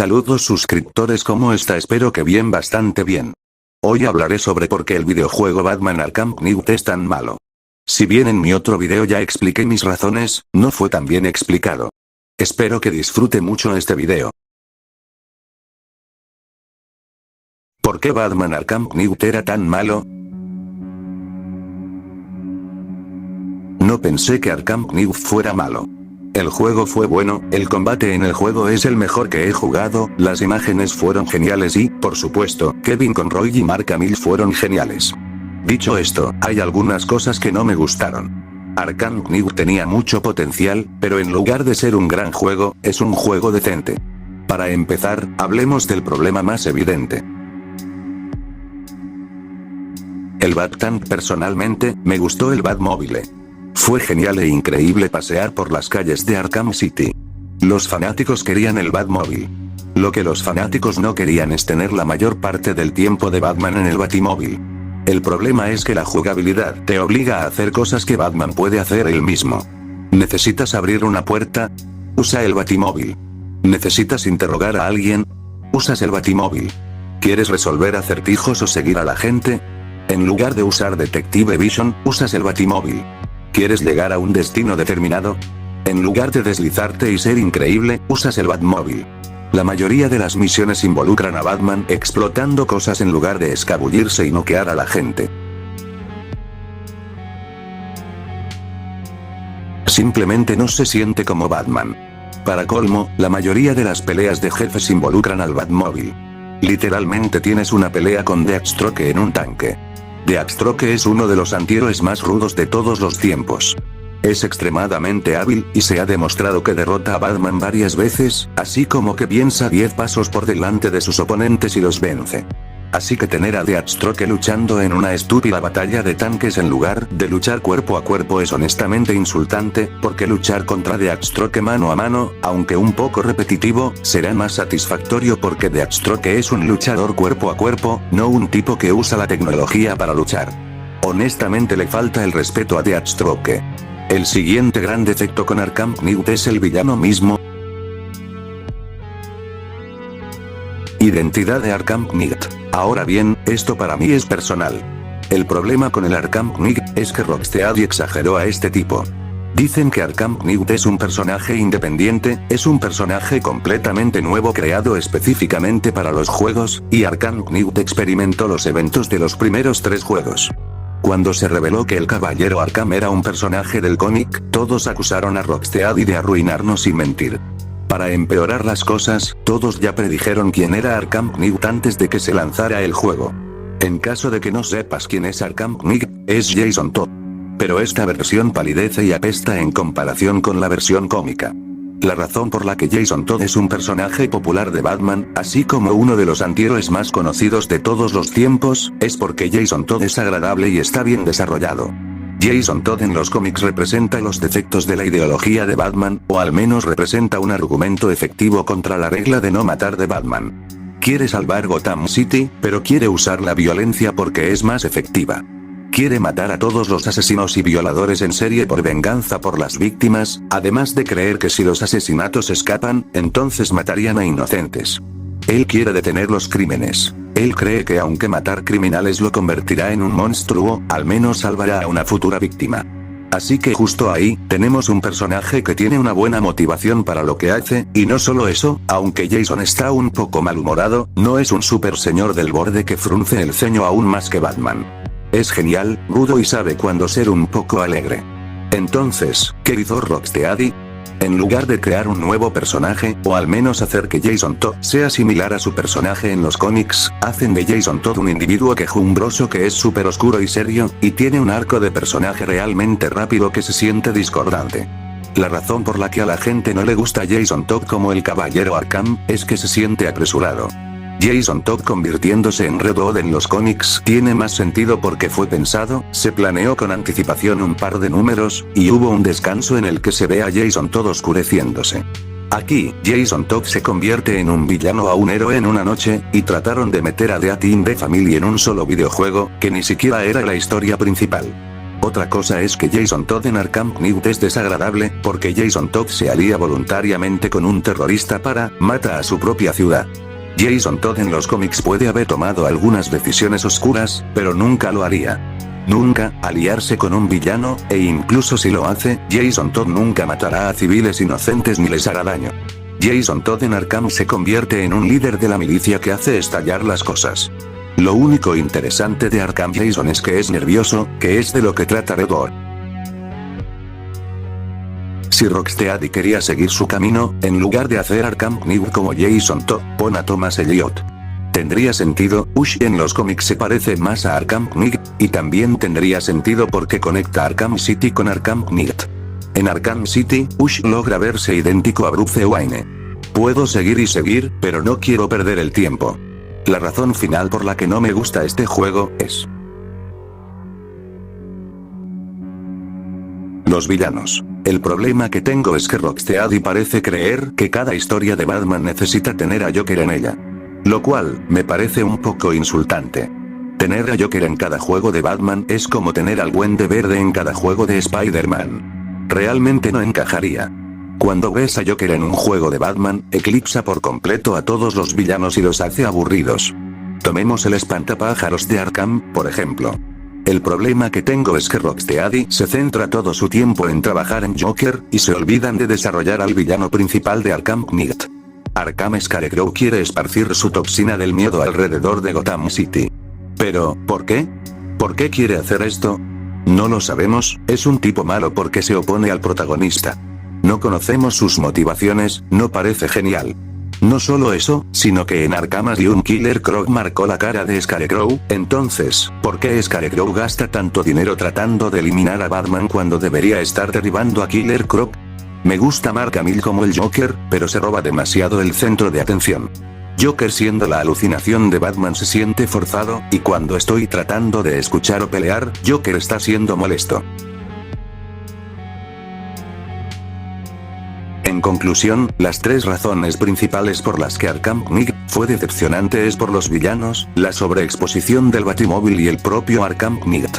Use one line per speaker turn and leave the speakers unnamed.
Saludos suscriptores, ¿cómo está? Espero que bien, bastante bien. Hoy hablaré sobre por qué el videojuego Batman Arkham Knight es tan malo. Si bien en mi otro video ya expliqué mis razones, no fue tan bien explicado. Espero que disfrute mucho este video. ¿Por qué Batman Arkham Knight era tan malo? No pensé que Arkham Knight fuera malo. El juego fue bueno, el combate en el juego es el mejor que he jugado, las imágenes fueron geniales y, por supuesto, Kevin Conroy y Mark Hamill fueron geniales. Dicho esto, hay algunas cosas que no me gustaron. Arkham Knight tenía mucho potencial, pero en lugar de ser un gran juego, es un juego decente. Para empezar, hablemos del problema más evidente. El Bat-Tank. Personalmente, me gustó el Batmóvil. Fue genial e increíble pasear por las calles de Arkham City. Los fanáticos querían el Batmóvil. Lo que los fanáticos no querían es tener la mayor parte del tiempo de Batman en el Batimóvil. El problema es que la jugabilidad te obliga a hacer cosas que Batman puede hacer él mismo. ¿Necesitas abrir una puerta? Usa el Batimóvil. ¿Necesitas interrogar a alguien? Usas el Batimóvil. ¿Quieres resolver acertijos o seguir a la gente? En lugar de usar Detective Vision, usas el Batimóvil. ¿Quieres llegar a un destino determinado? En lugar de deslizarte y ser increíble, usas el Batmóvil. La mayoría de las misiones involucran a Batman explotando cosas en lugar de escabullirse y noquear a la gente. Simplemente no se siente como Batman. Para colmo, la mayoría de las peleas de jefes involucran al Batmóvil. Literalmente tienes una pelea con Deathstroke en un tanque. Deathstroke es uno de los antihéroes más rudos de todos los tiempos. Es extremadamente hábil, y se ha demostrado que derrota a Batman varias veces, así como que piensa 10 pasos por delante de sus oponentes y los vence. Así que tener a Deathstroke luchando en una estúpida batalla de tanques en lugar de luchar cuerpo a cuerpo es honestamente insultante, porque luchar contra Deathstroke mano a mano, aunque un poco repetitivo, será más satisfactorio porque Deathstroke es un luchador cuerpo a cuerpo, no un tipo que usa la tecnología para luchar. Honestamente le falta el respeto a Deathstroke. El siguiente gran defecto con Arkham Knight es el villano mismo. Identidad de Arkham Knight. Ahora bien, esto para mí es personal. El problema con el Arkham Knight es que Rocksteady exageró a este tipo. Dicen que Arkham Knight es un personaje independiente, es un personaje completamente nuevo creado específicamente para los juegos, y Arkham Knight experimentó los eventos de los primeros 3 juegos. Cuando se reveló que el Caballero Arkham era un personaje del cómic, todos acusaron a Rocksteady de arruinarnos sin mentir. Para empeorar las cosas, todos ya predijeron quién era Arkham Knight antes de que se lanzara el juego. En caso de que no sepas quién es Arkham Knight, es Jason Todd. Pero esta versión palidece y apesta en comparación con la versión cómica. La razón por la que Jason Todd es un personaje popular de Batman, así como uno de los antihéroes más conocidos de todos los tiempos, es porque Jason Todd es agradable y está bien desarrollado. Jason Todd en los cómics representa los defectos de la ideología de Batman, o al menos representa un argumento efectivo contra la regla de no matar de Batman. Quiere salvar Gotham City, pero quiere usar la violencia porque es más efectiva. Quiere matar a todos los asesinos y violadores en serie por venganza por las víctimas, además de creer que si los asesinatos escapan, entonces matarían a inocentes. Él quiere detener los crímenes. Él cree que aunque matar criminales lo convertirá en un monstruo, al menos salvará a una futura víctima. Así que justo ahí, tenemos un personaje que tiene una buena motivación para lo que hace, y no solo eso, aunque Jason está un poco malhumorado, no es un super señor del borde que frunce el ceño aún más que Batman. Es genial, rudo y sabe cuándo ser un poco alegre. Entonces, ¿qué hizo Rocksteady? En lugar de crear un nuevo personaje, o al menos hacer que Jason Todd sea similar a su personaje en los cómics, hacen de Jason Todd un individuo quejumbroso que es súper oscuro y serio, y tiene un arco de personaje realmente rápido que se siente discordante. La razón por la que a la gente no le gusta Jason Todd como el Caballero Arkham, es que se siente apresurado. Jason Todd convirtiéndose en Red Hood en los cómics tiene más sentido porque fue pensado, se planeó con anticipación un par de números, y hubo un descanso en el que se ve a Jason Todd oscureciéndose. Aquí, Jason Todd se convierte en un villano a un héroe en una noche, y trataron de meter a The Bat in the Family en un solo videojuego, que ni siquiera era la historia principal. Otra cosa es que Jason Todd en Arkham Knight es desagradable, porque Jason Todd se alía voluntariamente con un terrorista para mata a su propia ciudad. Jason Todd en los cómics puede haber tomado algunas decisiones oscuras, pero nunca lo haría. Nunca aliarse con un villano, e incluso si lo hace, Jason Todd nunca matará a civiles inocentes ni les hará daño. Jason Todd en Arkham se convierte en un líder de la milicia que hace estallar las cosas. Lo único interesante de Arkham Jason es que es nervioso, que es de lo que trata Red Dead. Si Rocksteady quería seguir su camino, en lugar de hacer Arkham Knight como Jason Todd, pon a Thomas Elliot. Tendría sentido, Ush en los cómics se parece más a Arkham Knight, y también tendría sentido porque conecta Arkham City con Arkham Knight. En Arkham City, Ush logra verse idéntico a Bruce Wayne. Puedo seguir y seguir, pero no quiero perder el tiempo. La razón final por la que no me gusta este juego es los villanos. El problema que tengo es que Rocksteady parece creer que cada historia de Batman necesita tener a Joker en ella. Lo cual, me parece un poco insultante. Tener a Joker en cada juego de Batman es como tener al Duende Verde en cada juego de Spider-Man. Realmente no encajaría. Cuando ves a Joker en un juego de Batman, eclipsa por completo a todos los villanos y los hace aburridos. Tomemos el espantapájaros de Arkham, por ejemplo. El problema que tengo es que Rocksteady se centra todo su tiempo en trabajar en Joker, y se olvidan de desarrollar al villano principal de Arkham Knight. Arkham Scarecrow quiere esparcir su toxina del miedo alrededor de Gotham City. Pero, ¿por qué? ¿Por qué quiere hacer esto? No lo sabemos, es un tipo malo porque se opone al protagonista. No conocemos sus motivaciones, no parece genial. No solo eso, sino que en Arkham Asylum Killer Croc marcó la cara de Scarecrow, entonces, ¿por qué Scarecrow gasta tanto dinero tratando de eliminar a Batman cuando debería estar derribando a Killer Croc? Me gusta Mark Hamill como el Joker, pero se roba demasiado el centro de atención. Joker siendo la alucinación de Batman se siente forzado, y cuando estoy tratando de escuchar o pelear, Joker está siendo molesto. En conclusión, las tres razones principales por las que Arkham Knight fue decepcionante es por los villanos, la sobreexposición del Batimóvil y el propio Arkham Knight.